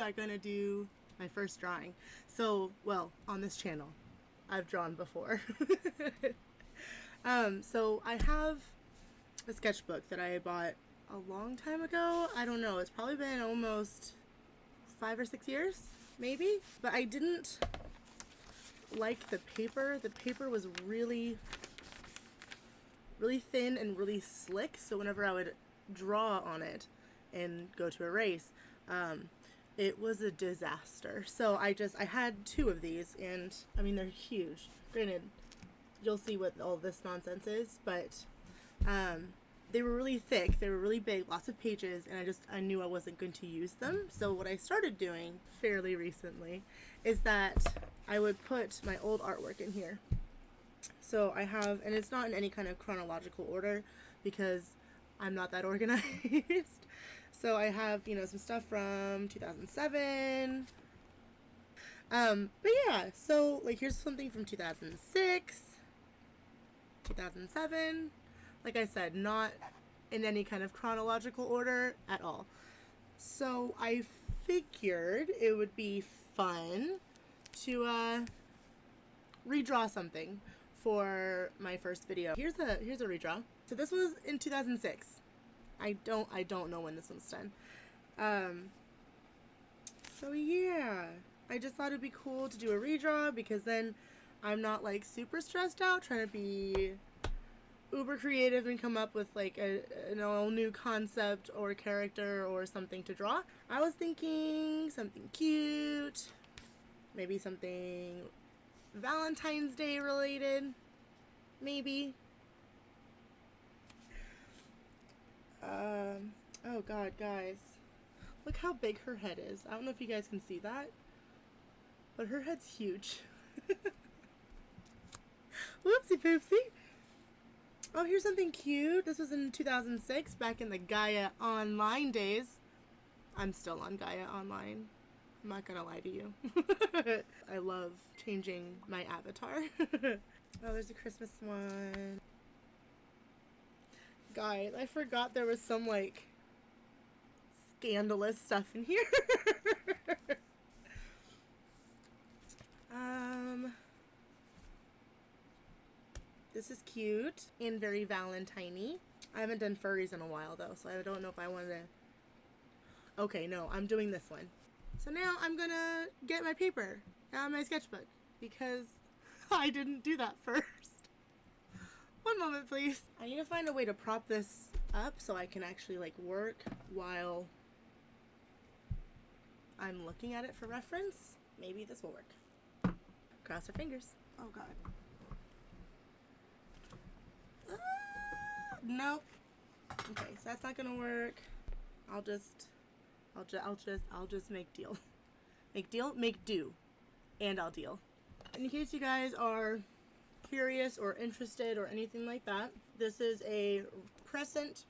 are gonna do my first drawing. So, well, on this channel, I've drawn before. So I have a sketchbook that I bought a long time ago. I don't know, it's probably been almost 5 or 6 years, maybe. But I didn't like the paper. The paper was really thin and really slick, so whenever I would draw on it and go to erase, it was a disaster. So I had 2 of these, and I mean, they're huge. Granted, you'll see what all this nonsense is, but they were really thick, they were really big, lots of pages, and I knew I wasn't going to use them. So what I started doing fairly recently is that I would put my old artwork in here. So I have, and it's not in any kind of chronological order because I'm not that organized. So I have, you know, some stuff from 2007. But yeah, so like here's something from 2006, 2007. Like I said, not in any kind of chronological order at all. So I figured it would be fun to redraw something for my first video. Here's a redraw. So this was in 2006. I don't know when this one's done. So yeah, I just thought it'd be cool to do a redraw because then I'm not like super stressed out trying to be uber creative and come up with like an all new concept or character or something to draw. I was thinking something cute, maybe something Valentine's Day related, maybe. Oh god, guys, look how big her head is. I don't know if you guys can see that, but her head's huge. Whoopsie poopsie. Oh, here's something cute. This was in 2006, back in the Gaia Online days. I'm still on Gaia Online. I'm not gonna lie to you. I love changing my avatar. Oh, there's a Christmas one. Guys, I forgot there was some like scandalous stuff in here. This is cute and very Valentine-y. I haven't done furries in a while though, so I don't know if I want to. Okay, no, I'm doing this one. So now I'm gonna get my paper out of my sketchbook because I didn't do that first. One moment, please. I need to find a way to prop this up so I can actually like work while I'm looking at it for reference. Maybe this will work. Cross our fingers. Oh god. Nope. Okay, so that's not gonna work. I'll just make deal. Make do. And I'll deal. In case you guys are curious or interested or anything like that, this is a Crescent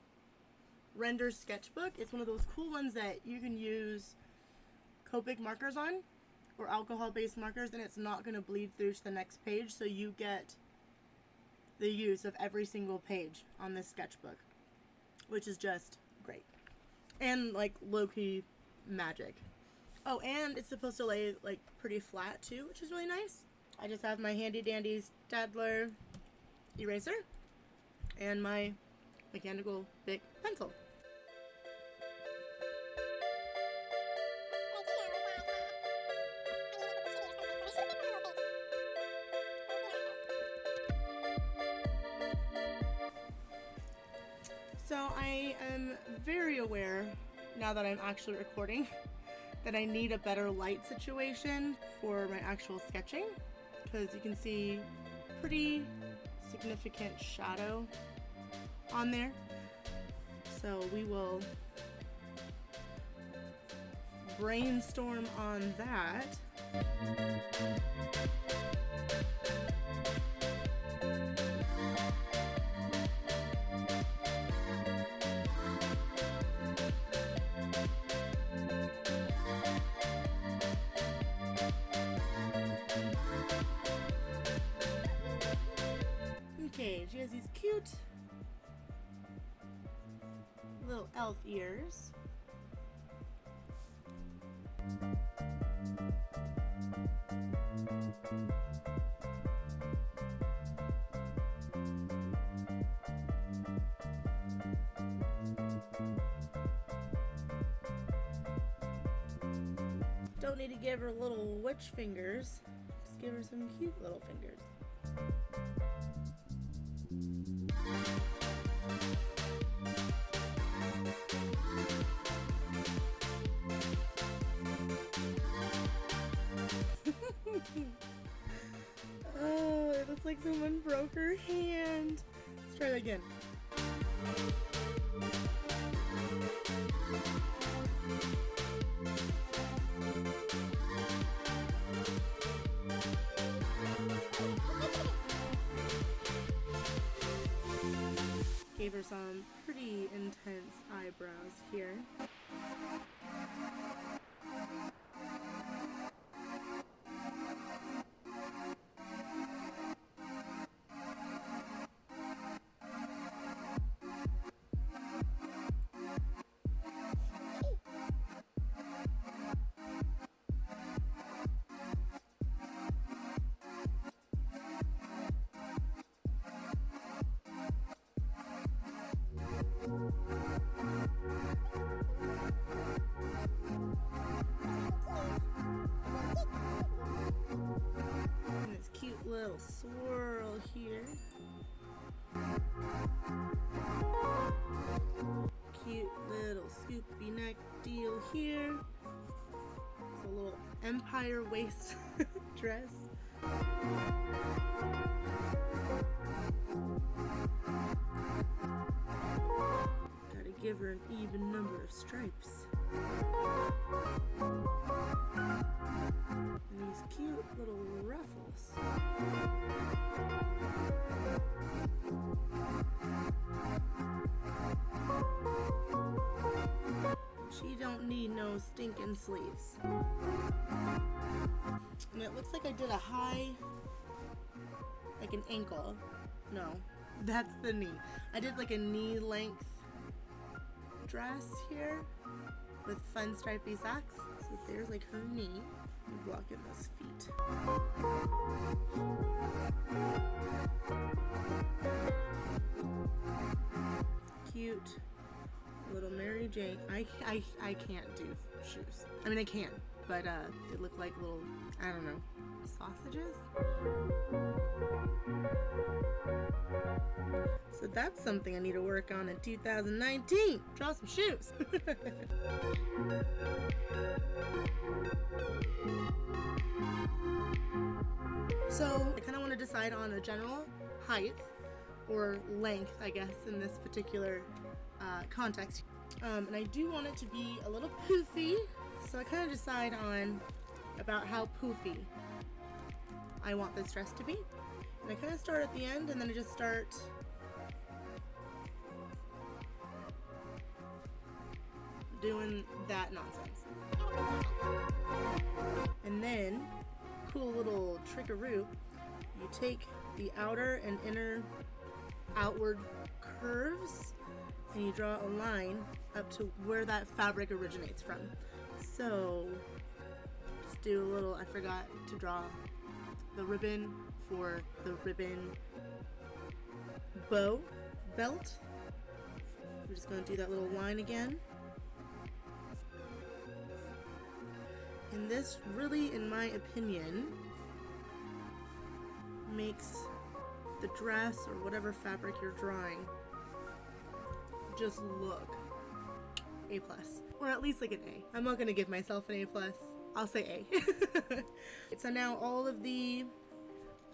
render sketchbook. It's one of those cool ones that you can use Copic markers on, or alcohol-based markers, and it's not going to bleed through to the next page, so you get the use of every single page on this sketchbook, which is just great. And like low-key magic. Oh, and it's supposed to lay like pretty flat too, which is really nice. I just have my handy dandy Staedtler eraser and my mechanical Bic pencil. So I am very aware, now that I'm actually recording, that I need a better light situation for my actual sketching, because you can see pretty significant shadow on there. So we will brainstorm on that. Okay, she has these cute little elf ears. Don't need to give her little witch fingers, just give her some cute little fingers. Oh, it looks like someone broke her hand. Let's try that again. Gave her some pretty intense eyebrows here. Little swirl here. Cute little scoopy neck deal here. It's a little empire waist dress. Gotta give her an even number of stripes. And these cute little ruffles. She don't need no stinking sleeves. And it looks like I did a high, like an ankle. No, that's the knee. I did like a knee length dress here with fun stripy socks. So there's like her knee. Blocking those feet. Cute little Mary Jane. I can't do shoes. I mean I can, but they look like little, I don't know, sausages. So that's something I need to work on in 2019. Draw some shoes. So I kind of want to decide on a general height or length, I guess, in this particular context. And I do want it to be a little poofy, so I kind of decide on about how poofy I want this dress to be. And I kind of start at the end, and then I just start doing that nonsense. And then, cool little trickaroo, you take the outer and inner outward curves and you draw a line up to where that fabric originates from. So just do a little, I forgot to draw the ribbon for the ribbon bow belt. I'm just going to do that little line again. And this really, in my opinion, makes the dress or whatever fabric you're drawing just look A+. Or at least like an A. I'm not going to give myself an A+. I'll say A. So now all of the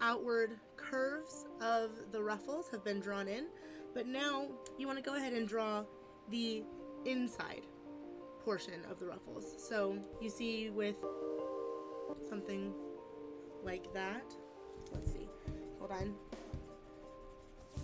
outward curves of the ruffles have been drawn in, but now you want to go ahead and draw the inside portion of the ruffles. So you see with something like that, let's see, hold on,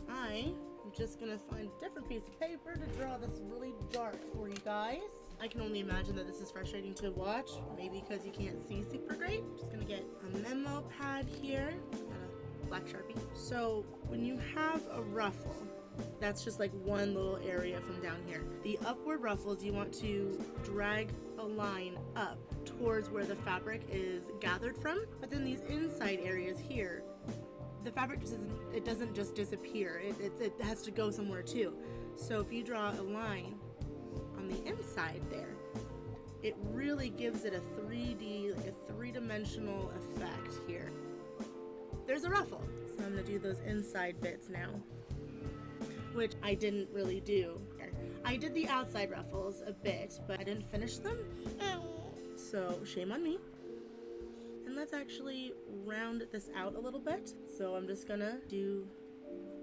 I'm just gonna find a different piece of paper to draw this really dark for you guys. I can only imagine that this is frustrating to watch, maybe because you can't see super great. I'm just gonna get a memo pad here, got a black Sharpie. So when you have a ruffle, that's just like one little area from down here. The upward ruffles, you want to drag a line up towards where the fabric is gathered from. But then these inside areas here, the fabric doesn't just disappear. It has to go somewhere too. So if you draw a line on the inside there, it really gives it a 3D, like a three-dimensional effect here. There's a ruffle. So I'm gonna do those inside bits now, which I didn't really do. I did the outside ruffles a bit, but I didn't finish them. So shame on me. And let's actually round this out a little bit. So I'm just gonna do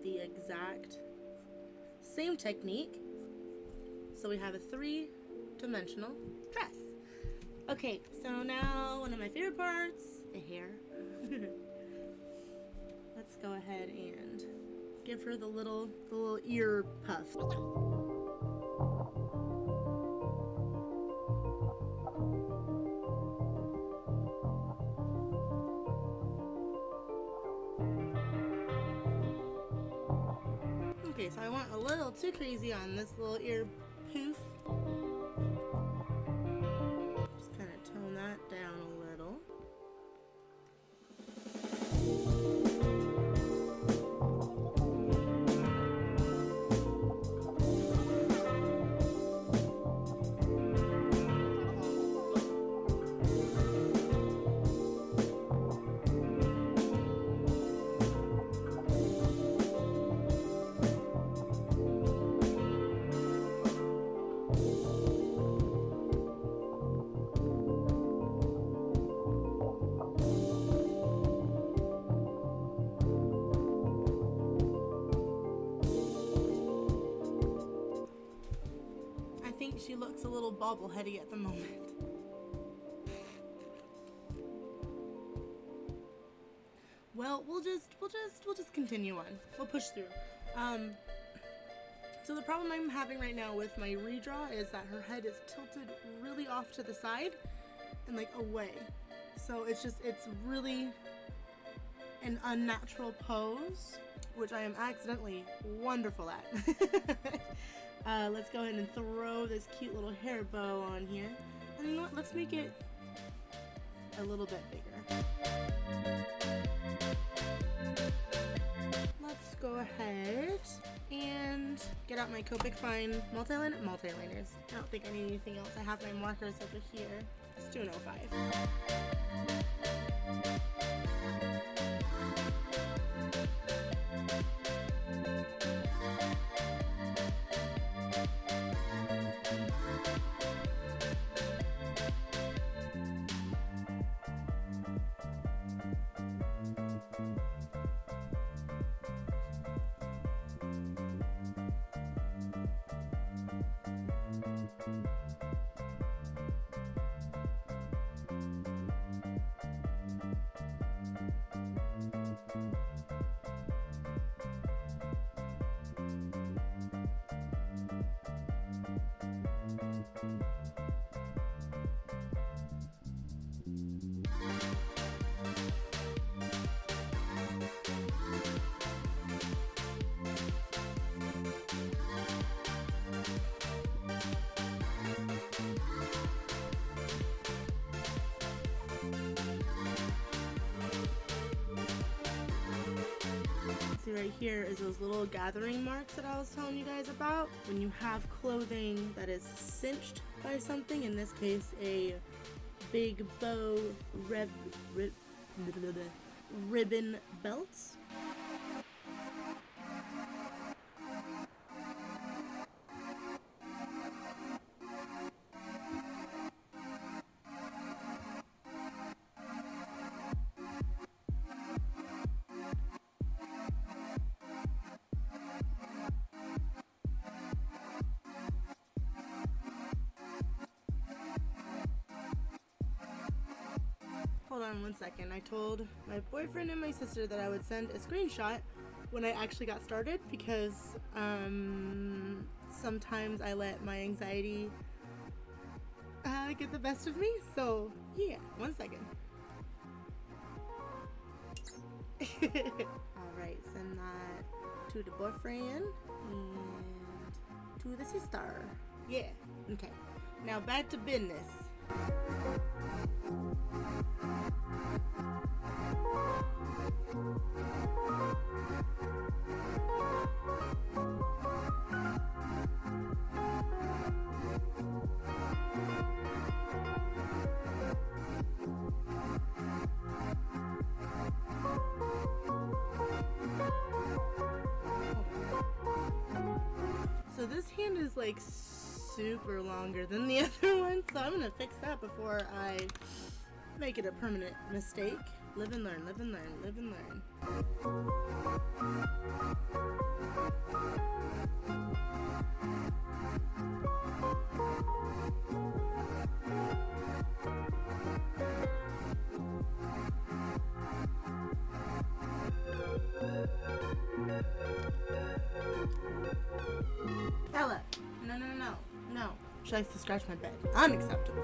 the exact same technique. So we have a three-dimensional dress. Okay, so now one of my favorite parts, the hair. Let's go ahead and give her the little ear puff. Okay, so I went a little too crazy on this little ear poof. Just kind of tone that down a little. She looks a little bobbleheady at the moment. Well, we'll just continue on. We'll push through. So the problem I'm having right now with my redraw is that her head is tilted really off to the side and like away. So it's really an unnatural pose, which I am accidentally wonderful at. Let's go ahead and throw this cute little hair bow on here. And you know what? Let's make it a little bit bigger. Let's go ahead and get out my Copic Fine multiliners. I don't think I need anything else. I have my markers over here. Let's do an 05. Right here is those little gathering marks that I was telling you guys about. When you have clothing that is cinched by something, in this case a big bow ribbon belt. Hold on one second. I told my boyfriend and my sister that I would send a screenshot when I actually got started because sometimes I let my anxiety get the best of me. So yeah, one second. Alright, send that to the boyfriend and to the sister. Yeah, okay. Now back to business. So this hand is like super longer than the other one, so I'm gonna fix that before I make it a permanent mistake. Live and learn, live and learn, live and learn. Ella, no, no, no, no. She likes to scratch my bed. Unacceptable.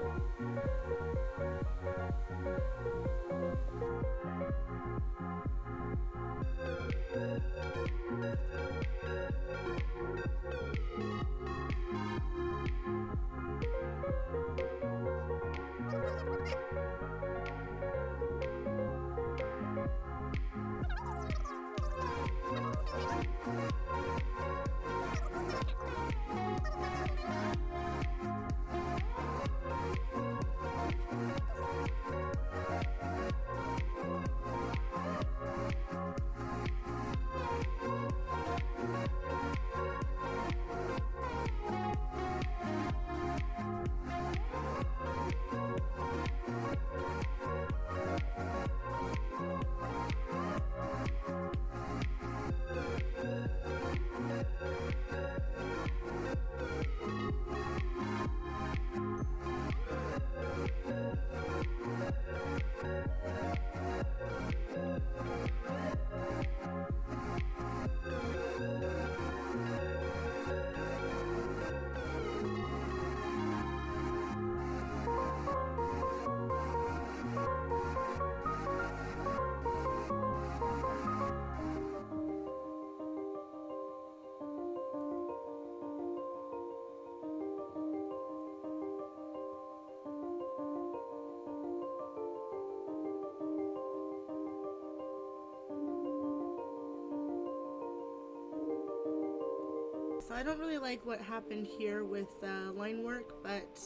So I don't really like what happened here with line work, but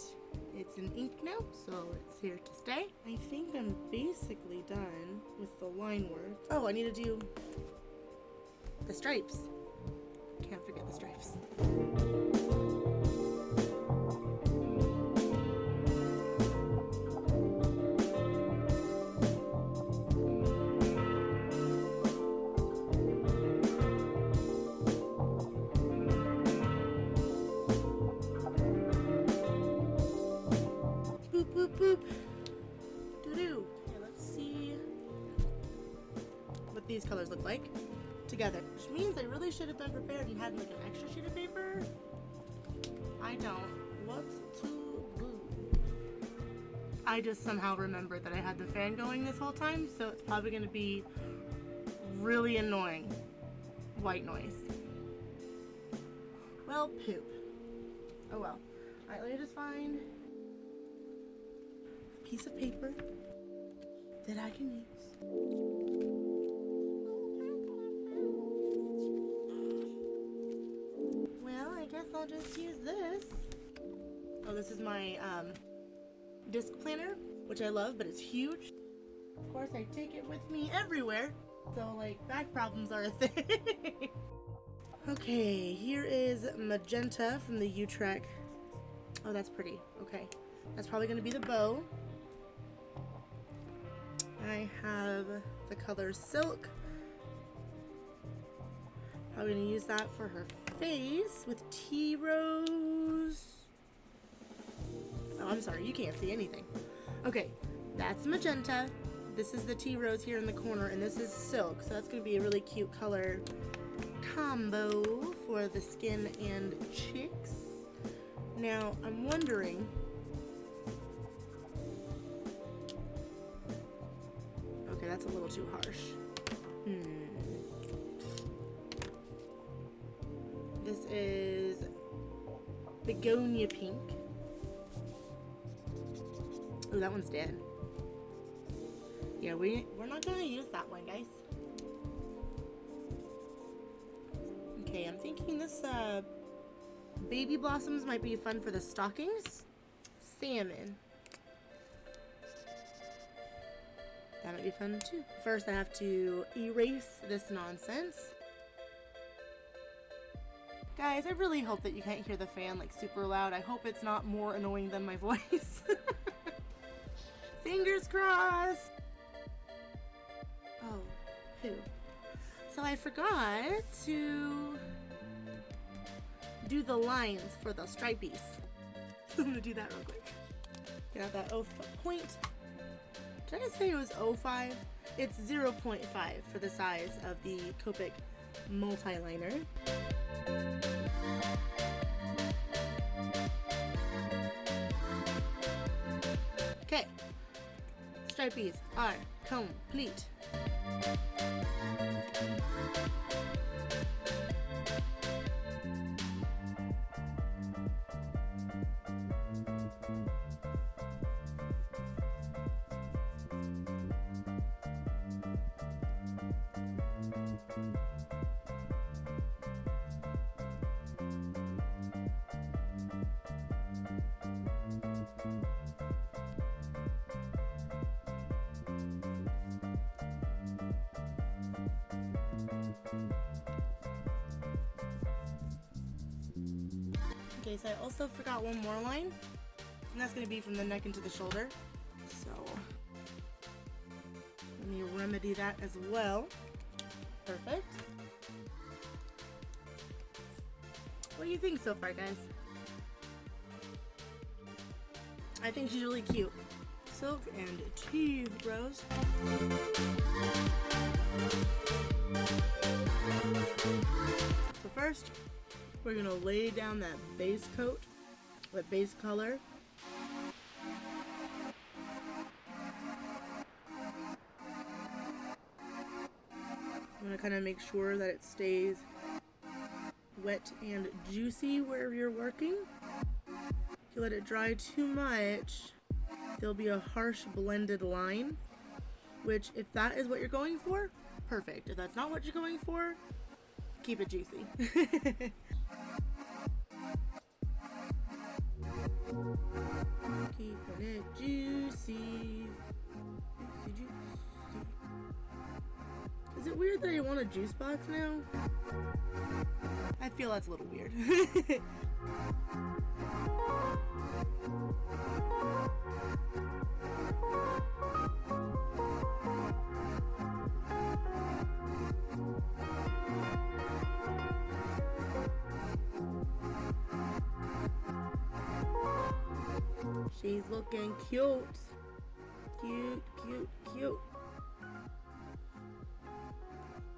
it's in ink now, so it's here to stay. I think I'm basically done with the line work. Oh, I need to do the stripes. Can't forget the stripes. Boop. Doo-doo. Okay, let's see what these colors look like together. Which means I really should have been prepared and had like an extra sheet of paper. I don't. What to do? I just somehow remembered that I had the fan going this whole time, so it's probably going to be really annoying white noise. Well, poop. Oh well. Alright, let me just find piece of paper that I can use. Well, I guess I'll just use this. Oh, this is my disc planner, which I love, but it's huge. Of course, I take it with me everywhere, so like back problems are a thing. Okay, here is magenta from the U-Trek. Oh, that's pretty. Okay, that's probably gonna be the bow. I have the color silk. Probably gonna use that for her face with tea rose. Oh, I'm sorry, you can't see anything. Okay, that's magenta. This is the tea rose here in the corner, and this is silk. So that's gonna be a really cute color combo for the skin and cheeks. Now, I'm wondering, okay, that's a little too harsh. This is begonia pink. Oh, that one's dead. Yeah, we're not gonna use that one, guys. Okay, I'm thinking this baby blossoms might be fun for the stockings. Salmon. That might be fun too. First, I have to erase this nonsense. Guys, I really hope that you can't hear the fan like super loud. I hope it's not more annoying than my voice. Fingers crossed. Oh, poo. So I forgot to do the lines for the stripies. I'm gonna do that real quick. Get out that 0 point. Did I say it was 0.5? It's 0.5 for the size of the Copic multi-liner. Okay, stripies are complete. Okay, so I also forgot one more line, and that's going to be from the neck into the shoulder. So let me remedy that as well. Perfect. What do you think so far, guys? I think she's really cute. Silk and tea rose. So first, we're gonna lay down that base coat, that base color. I'm gonna kind of make sure that it stays wet and juicy where you're working. If you let it dry too much, there'll be a harsh blended line, which if that is what you're going for, perfect. If that's not what you're going for, keep it juicy. Keeping it juicy. Juicy. Is it weird that I want a juice box now? I feel that's a little weird. She's looking cute. Cute, cute, cute.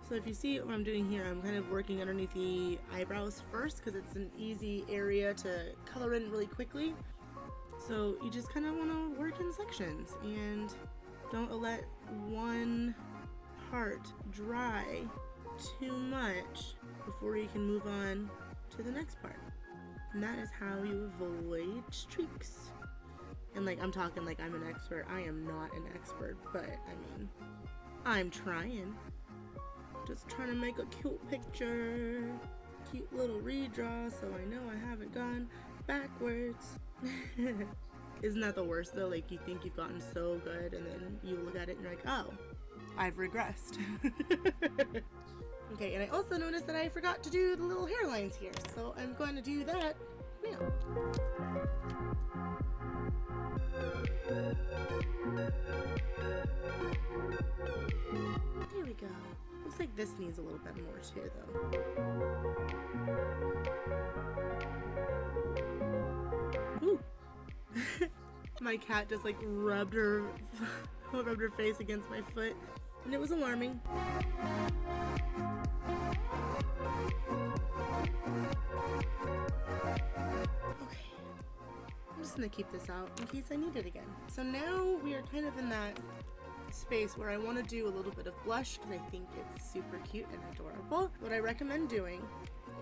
So if you see what I'm doing here, I'm kind of working underneath the eyebrows first because it's an easy area to color in really quickly. So you just kind of want to work in sections and don't let one part dry too much before you can move on to the next part. And that is how you avoid streaks. And like, I'm talking like I'm an expert. I am not an expert, but I mean, I'm trying. Just trying to make a cute picture. Cute little redraw so I know I haven't gone backwards. Isn't that the worst though? Like, you think you've gotten so good and then you look at it and you're like, oh, I've regressed. Okay, and I also noticed that I forgot to do the little hairlines here, so I'm going to do that now. There we go. Looks like this needs a little bit more too, though. Ooh. My cat just like rubbed her face against my foot, and it was alarming. Okay, I'm just gonna keep this out in case I need it again. So now we are kind of in that space where I want to do a little bit of blush because I think it's super cute and adorable. What I recommend doing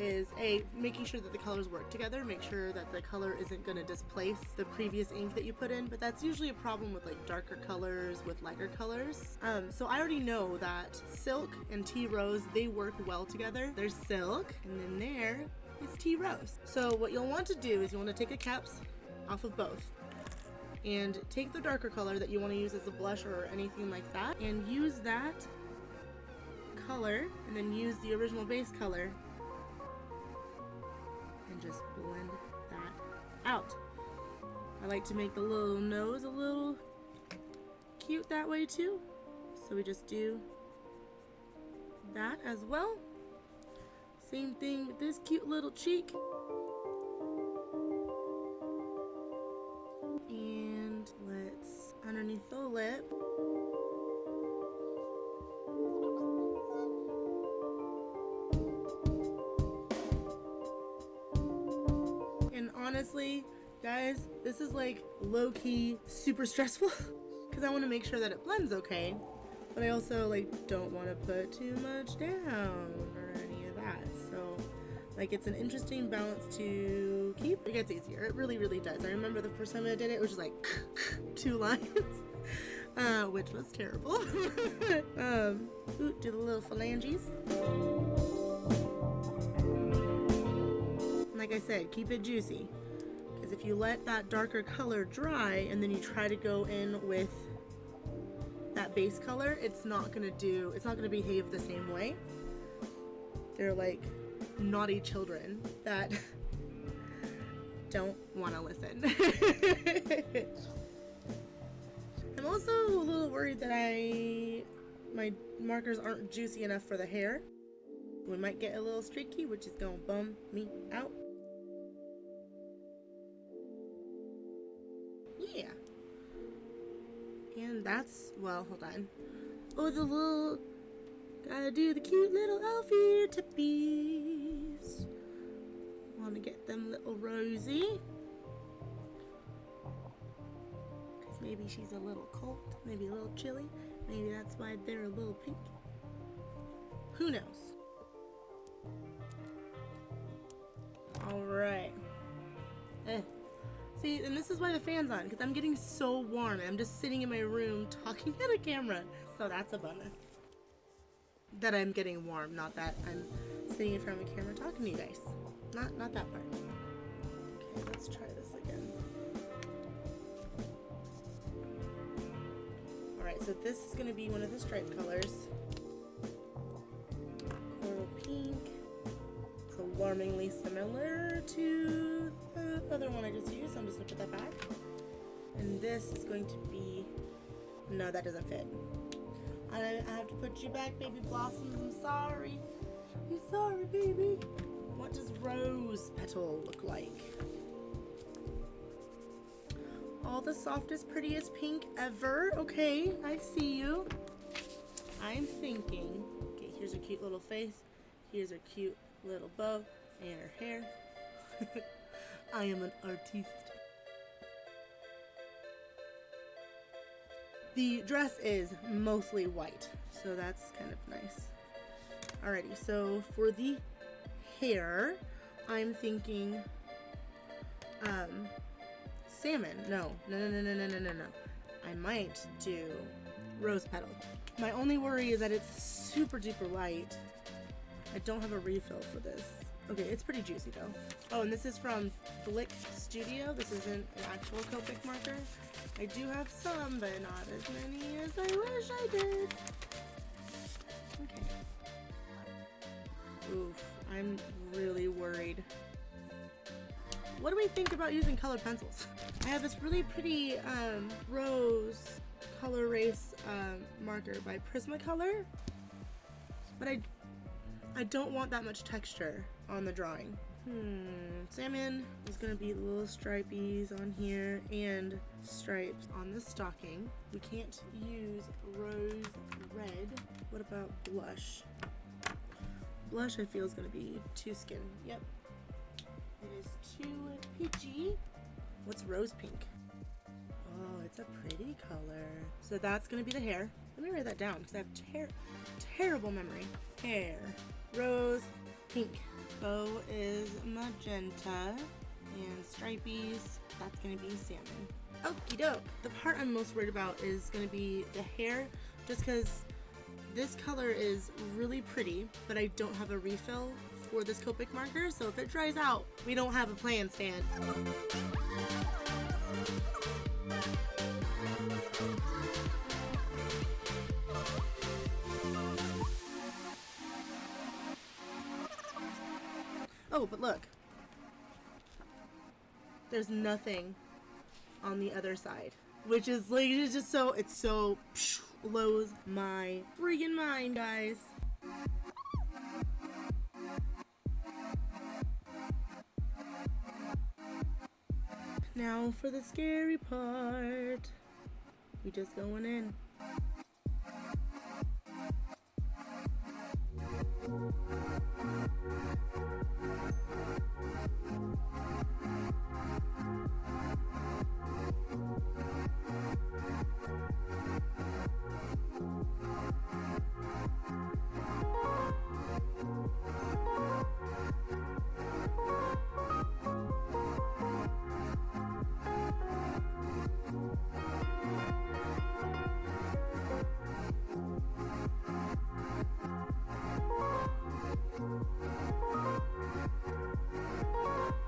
is making sure that the colors work together, make sure that the color isn't going to displace the previous ink that you put in, but that's usually a problem with like darker colors with lighter colors. So I already know that silk and tea rose, they work well together. There's silk, and then there is tea rose. So what you'll want to do is you want to take the caps off of both and take the darker color that you want to use as a blush or anything like that, and use that color, and then use the original base color and just blend that out. I like to make the little nose a little cute that way too, so we just do that as well. Same thing with this cute little cheek. And let's underneath the lip. And honestly, guys, this is like low-key super stressful because I want to make sure that it blends okay, but I also like don't want to put too much down or any of that. So like it's an interesting balance to keep. It gets easier. It really, really does. I remember the first time I did it, it was just like 2 lines, which was terrible. Ooh, do the little phalanges. Like I said, keep it juicy, because if you let that darker color dry and then you try to go in with that base color, it's not gonna behave the same way. They're like naughty children that don't want to listen. I'm also a little worried that my markers aren't juicy enough for the hair. We might get a little streaky, which is gonna bum me out. Yeah. And that's, well, hold on. Oh, gotta do the cute little elf ear tippies. Wanna get them little rosy. Cause maybe she's a little cold, maybe a little chilly. Maybe that's why they're a little pink. Who knows? Alright. See, and this is why the fan's on, because I'm getting so warm. I'm just sitting in my room talking at a camera. So that's a bummer. That I'm getting warm, not that I'm sitting in front of a camera talking to you guys. Not that part. Okay, let's try this again. Alright, so this is going to be one of the stripe colors. Coral pink. It's alarmingly similar to the other one I just used, so I'm just going to put that back. And this is going to be... No, that doesn't fit. I have to put you back, baby blossoms. I'm sorry. I'm sorry, baby. What does rose petal look like? All the softest, prettiest pink ever. Okay, I see you. I'm thinking. Okay, here's her cute little face. Here's her cute little bow and her hair. I am an artiste. The dress is mostly white, so that's kind of nice. Alrighty, so for the hair, I'm thinking salmon. No. I might do rose petal. My only worry is that it's super duper light. I don't have a refill for this. Okay, it's pretty juicy though. Oh, and this is from Flick Studio. This isn't an actual Copic marker. I do have some, but not as many as I wish I did. Okay. Oof, I'm really worried. What do we think about using colored pencils? I have this really pretty rose color race marker by Prismacolor, but I don't want that much texture on the drawing. Salmon is gonna be little stripies on here and stripes on the stocking. We can't use rose red. What about blush? Blush I feel is gonna be too skin. Yep. It is too peachy. What's rose pink? Oh, it's a pretty color. So that's gonna be the hair. Let me write that down because I have terrible memory. Hair. Rose pink. bow is magenta, and stripies, that's gonna be salmon. Okie doke. The part I'm most worried about is gonna be the hair, just because this color is really pretty, but I don't have a refill for this Copic marker, so if it dries out, we don't have a plan, Stan. Oh, but look. There's nothing on the other side, which is like, it's just so, it's so blows my freaking mind, guys. Now for the scary part. We just going in.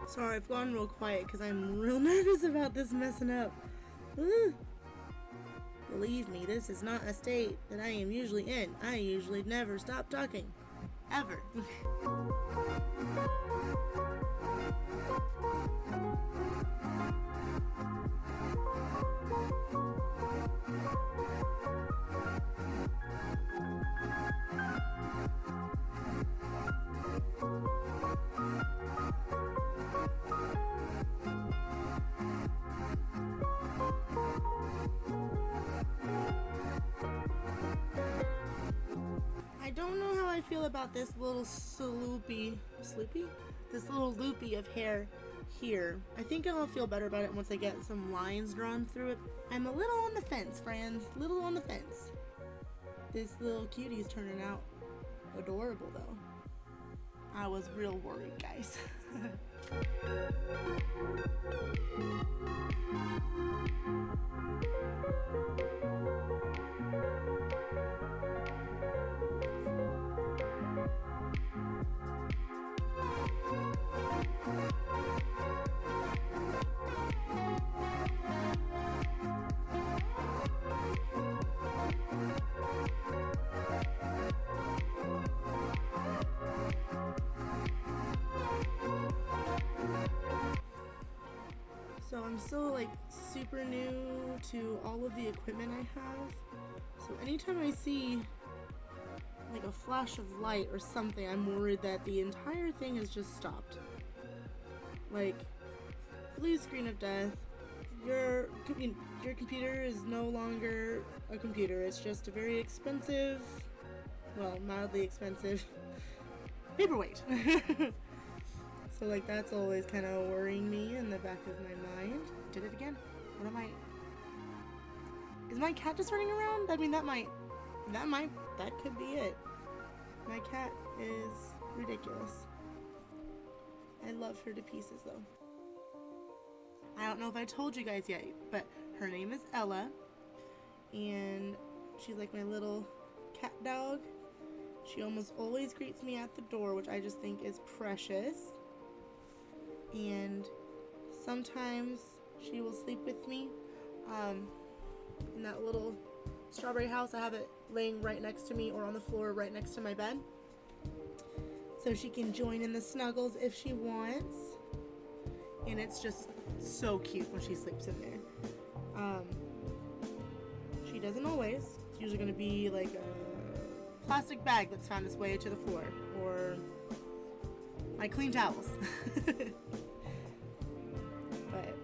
Sorry, I've gone real quiet because I'm real nervous about this messing up. Believe me, this is not a state that I am usually in. I usually never stop talking. Ever. I don't know how I feel about this little this little loopy of hair here. I think I'll feel better about it once I get some lines drawn through it. I'm a little on the fence, friends. Little on the fence. This little cutie's turning out adorable, though. I was real worried, guys. So I'm still like super new to all of the equipment I have. So anytime I see like a flash of light or something, I'm worried that the entire thing has just stopped. Like, blue screen of death. Your computer is no longer a computer. It's just a very expensive, well, mildly expensive paperweight. So like that's always kind of worrying me in the back of my mind. Did it again? What am I? Is my cat just running around? I mean, that could be it. My cat is ridiculous. I love her to pieces though. I don't know if I told you guys yet, but her name is Ella, and she's like my little cat dog. She almost always greets me at the door, which I just think is precious. And sometimes she will sleep with me in that little strawberry house. I have it laying right next to me or on the floor right next to my bed, so she can join in the snuggles if she wants. And it's just so cute when she sleeps in there. She doesn't always. It's usually going to be like a plastic bag that's found its way to the floor, or my clean towels. But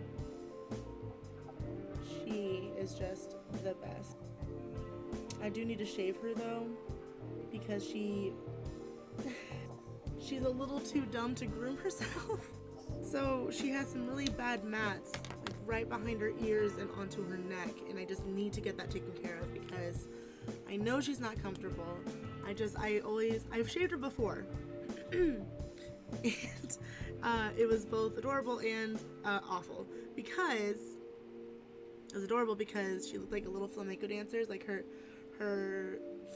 she is just the best. I do need to shave her though, because she's a little too dumb to groom herself. So she has some really bad mats like right behind her ears and onto her neck, and I just need to get that taken care of because I know she's not comfortable. I've shaved her before. And it was both adorable and awful, because it was adorable because she looked like a little flamenco dancer. Like her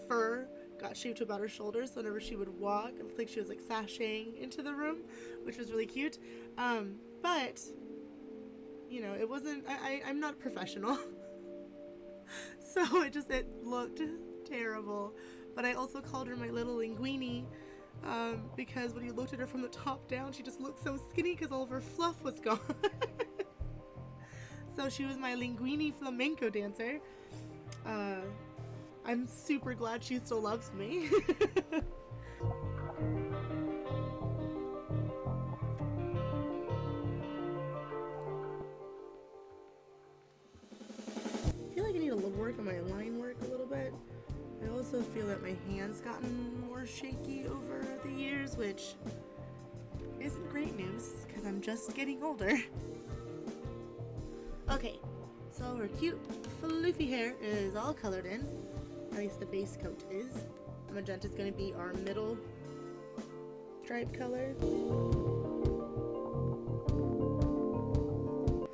fur got shaved to about her shoulders, so whenever she would walk, it looked like she was like sashaying into the room, which was really cute. But you know, it wasn't. I'm not professional, so it looked terrible. But I also called her my little linguini, because when you looked at her from the top down, she just looked so skinny because all of her fluff was gone. So she was my linguini flamenco dancer. I'm super glad she still loves me. I feel like I need to work on my line work a little bit. I also feel that my hand's gotten more shaky over the years, which isn't great news because I'm just getting older. Okay, so her cute floofy hair is all colored in. At least the base coat is. The magenta is going to be our middle stripe color.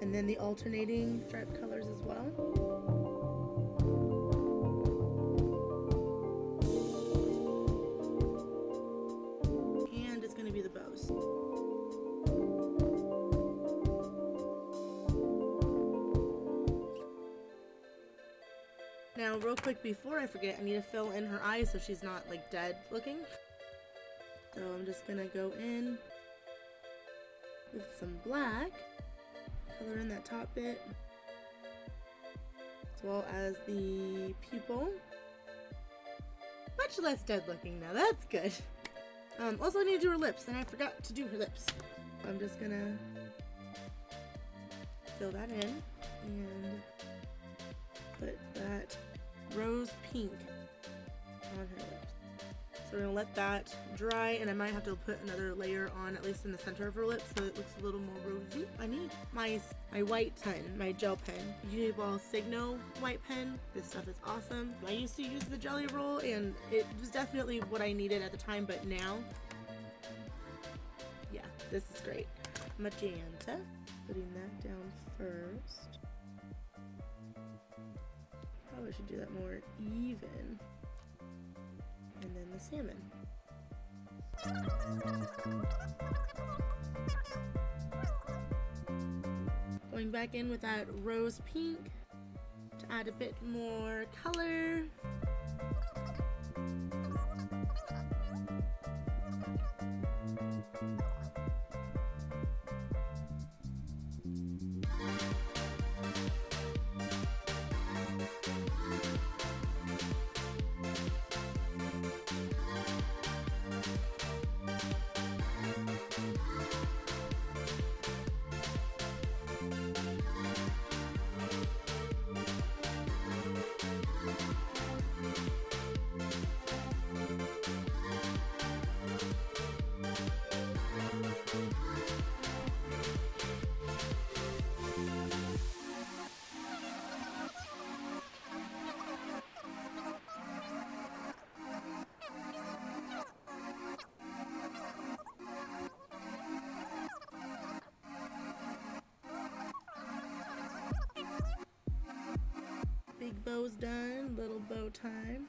And then the alternating stripe colors as well. And it's going to be the bows. Now, real quick before I forget, I need to fill in her eyes so she's not like dead looking. So I'm just gonna go in with some black, color in that top bit, as well as the pupil. Much less dead looking now, that's good. Also I need to do her lips, and I forgot to do her lips. I'm just gonna fill that in and put that rose pink on her lips. So we're gonna let that dry, and I might have to put another layer on, at least in the center of her lips, so it looks a little more rosy. I need my white pen, my gel pen, Uniball Signo white pen. This stuff is awesome. I used to use the Jelly Roll, and it was definitely what I needed at the time, but now, yeah, this is great. Magenta, putting that down first. Probably should do that more even. And then the salmon. Going back in with that rose pink to add a bit more color. Big bow's done, little bow time.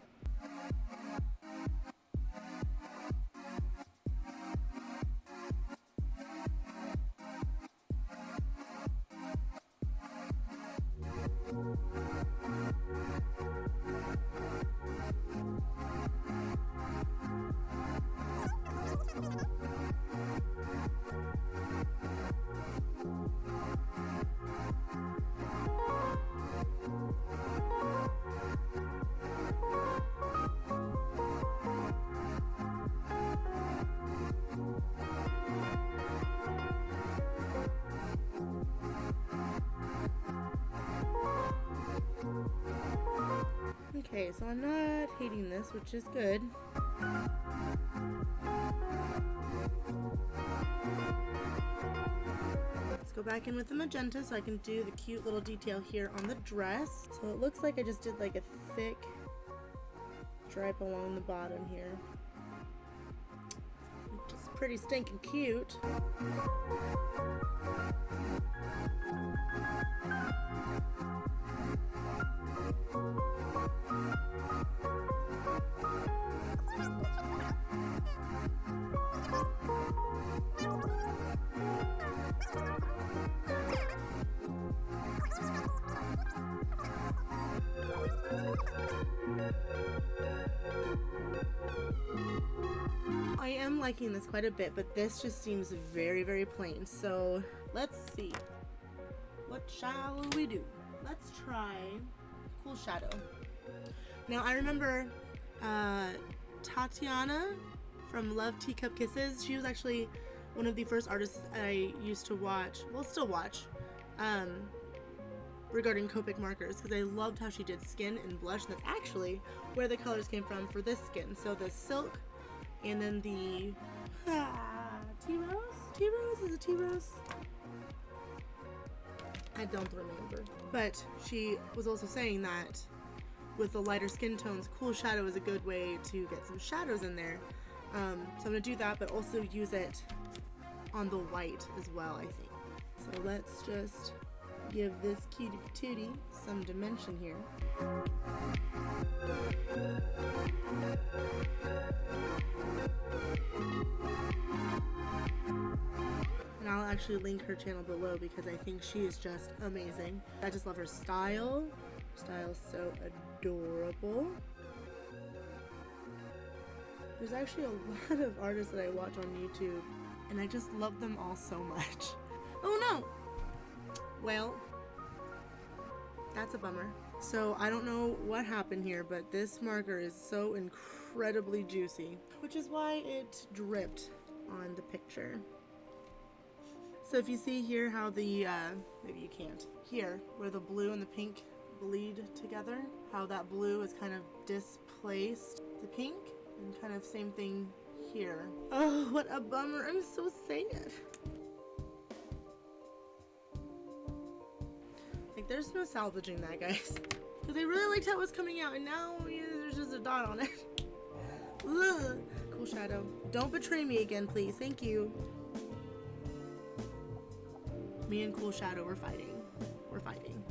Okay, so I'm not hating this, which is good. Let's go back in with the magenta so I can do the cute little detail here on the dress. So it looks like I just did like a thick stripe along the bottom here. Just pretty stinking cute. I am liking this quite a bit, but this just seems very, very plain. So let's see. What shall we do? Let's try Cool Shadow. Now I remember Tatiana from Love Teacup Kisses. She was actually one of the first artists I used to watch, well still watch, regarding Copic markers, because I loved how she did skin and blush, and that's actually where the colors came from for this skin. So the silk, and then the T-Rose? T-Rose? Is it T-Rose? I don't remember. But she was also saying that with the lighter skin tones, Cool Shadow is a good way to get some shadows in there. So I'm going to do that, but also use it on the white as well, I think. So let's just give this cutie patootie some dimension here. And I'll actually link her channel below because I think she is just amazing. I just love her style. Her style is so adorable. There's actually a lot of artists that I watch on YouTube, and I just love them all so much. Oh no! Well, that's a bummer. So I don't know what happened here, but this marker is so incredibly juicy, which is why it dripped on the picture. So if you see here how the, maybe you can't, here where the blue and the pink bleed together, how that blue is kind of displaced the pink, and kind of same thing here. Oh, what a bummer, I'm so sad. Like, there's no salvaging that, guys. Because I really liked how it was coming out, and now there's just a dot on it. Ugh. Cool Shadow. Don't betray me again, please. Thank you. Me and Cool Shadow were fighting. We're fighting.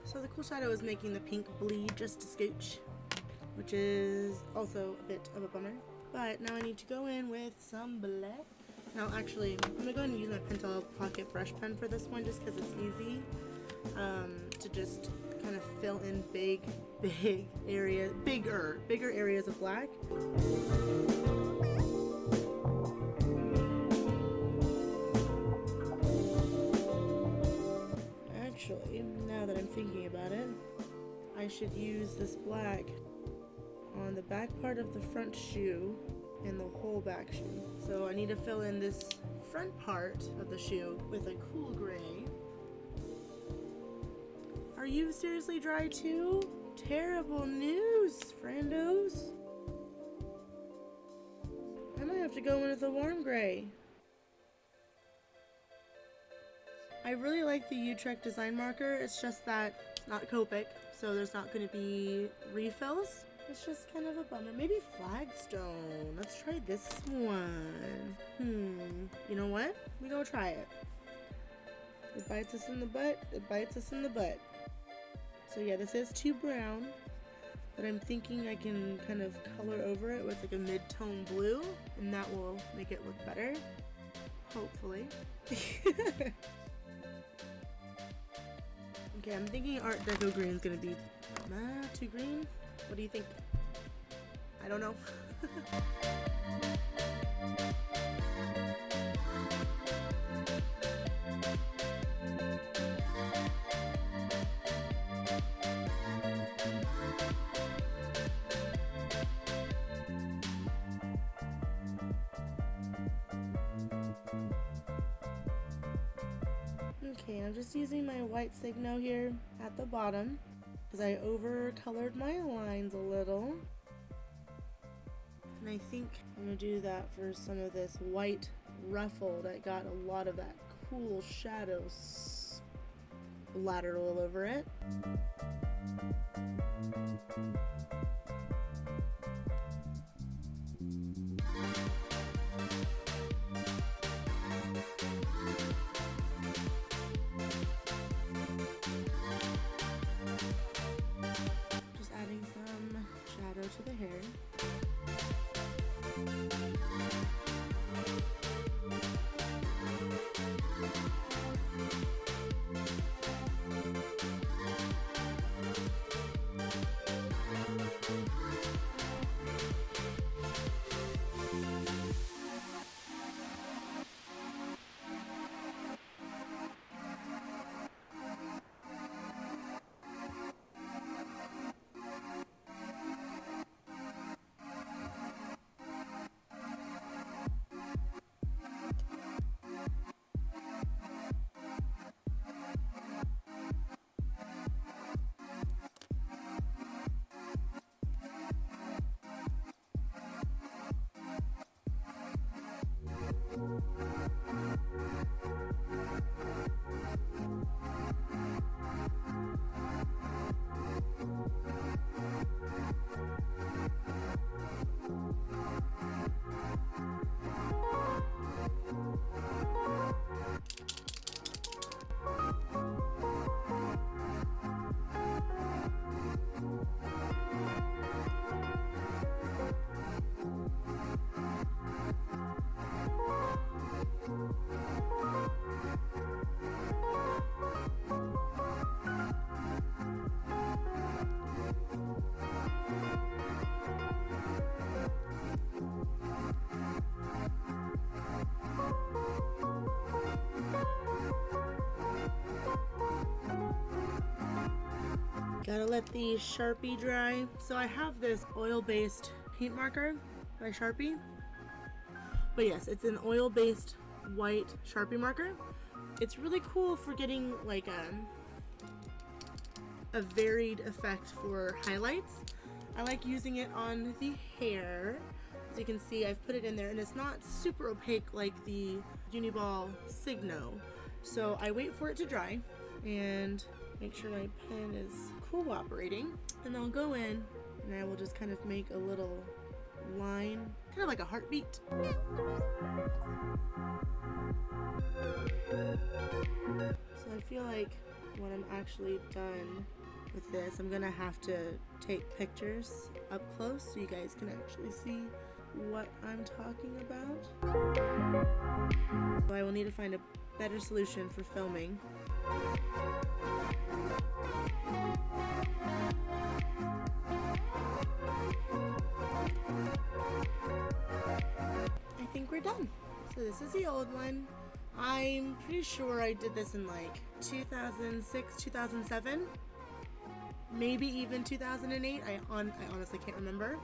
So the Cool Shadow is making the pink bleed just a scooch, which is also a bit of a bummer. But now I need to go in with some black. Now actually, I'm going to go ahead and use my Pentel Pocket Brush Pen for this one just because it's easy to just kind of fill in bigger areas of black. Actually, now that I'm thinking about it, I should use this black on the back part of the front shoe and the whole back shoe. So I need to fill in this front part of the shoe with a cool gray. Are you seriously dry too? Terrible news, friendos. I might have to go in with a warm gray. I really like the Utrecht design marker. It's just that it's not Copic, so there's not going to be refills. It's just kind of a bummer. Maybe flagstone. Let's try this one. You know what? We gonna try it. It bites us in the butt. It bites us in the butt. So yeah, this is too brown, but I'm thinking I can kind of color over it with like a mid-tone blue, and that will make it look better. Hopefully. Okay, I'm thinking Art Deco green is gonna be too green. What do you think? I don't know. Okay, I'm just using my white Signo here at the bottom because I over-colored my lines a little. And I think I'm going to do that for some of this white ruffle that got a lot of that cool shadows splattered all over it. To the hair. Gotta let the Sharpie dry. So I have this oil-based paint marker by Sharpie. But yes, it's an oil-based white Sharpie marker. It's really cool for getting like a varied effect for highlights. I like using it on the hair. As you can see, I've put it in there and it's not super opaque like the Uniball Signo. So I wait for it to dry and make sure my pen is cooperating, and I'll go in and I will just kind of make a little line, kind of like a heartbeat. So I feel like when I'm actually done with this, I'm gonna have to take pictures up close so you guys can actually see what I'm talking about. So I will need to find a better solution for filming. I think we're done. So this is the old one. I'm pretty sure I did this in like 2006, 2007, maybe even 2008. I honestly can't remember.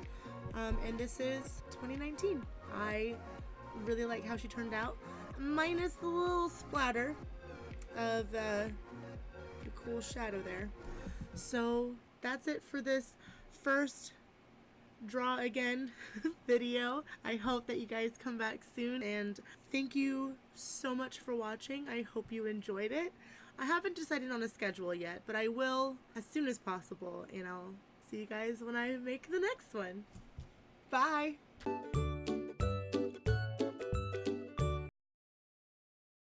And this is 2019. I really like how she turned out, minus the little splatter of the cool shadow there. So that's it for this first draw again video. I hope that you guys come back soon, and thank you so much for watching. I hope you enjoyed it. I haven't decided on a schedule yet, but I will as soon as possible, and I'll see see you guys when I make the next one. Bye!